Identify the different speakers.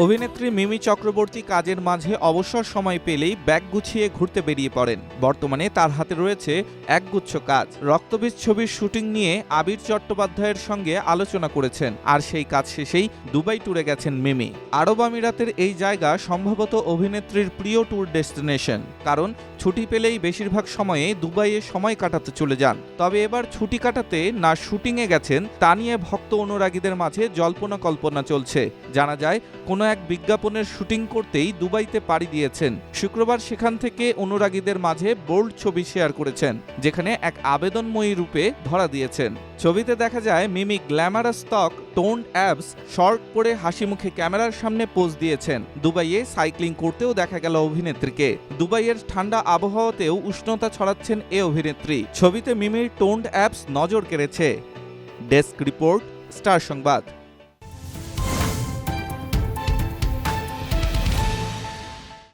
Speaker 1: অভিনেত্রী মিমি চক্রবর্তী কাজের মাঝে অবসর সময় পেলেই ব্যাগ গুছিয়ে ঘুরতে বেরিয়ে পড়েন। বর্তমানে তার হাতে রয়েছে একগুচ্ছ কাজ। রক্তবীজ ছবির শুটিং নিয়ে আবির চট্টোপাধ্যায়ের সঙ্গে আলোচনা করেছেন, আর সেই কাজ শেষেই দুবাই ট্যুরে গেছেন মিমি। আরব আমিরাতের এই জায়গা সম্ভবত অভিনেত্রীর প্রিয় ট্যুর ডেস্টিনেশন, কারণ ছুটি পেলেই বেশিরভাগ সময়ে দুবাইয়ে সময় কাটাতে চলে যান। তবে এবার ছুটি কাটাতে না শুটিংয়ে গেছেন তা নিয়ে ভক্ত অনুরাগীদের মাঝে জল্পনা কল্পনা চলছে। জানা যায় কোনো এক বিজ্ঞাপনের শুটিং করতেই দুবাইতে পাড়ি দিয়েছেন। শুক্রবার সেখান থেকে অনুরাগীদের মাঝে বোল্ড ছবি শেয়ার করেছেন, যেখানে এক আবেদনময়ী রূপে ধরা দিয়েছেন। ছবিতে দেখা যায় মিমি গ্ল্যামারাস ত্বক, টোন্ড অ্যাবস, শর্ট পরে হাসি মুখে ক্যামেরার সামনে পোজ দিয়েছেন। দুবাইয়ে সাইক্লিং করতেও দেখা গেল অভিনেত্রীকে। দুবাইয়ের ঠান্ডা আবহাওয়াতেও উষ্ণতা ছড়াচ্ছেন এ অভিনেত্রী। ছবিতে মিমির টোন্ড অ্যাবস নজর কেড়েছে। ডেস্ক রিপোর্ট, স্টার সংবাদ।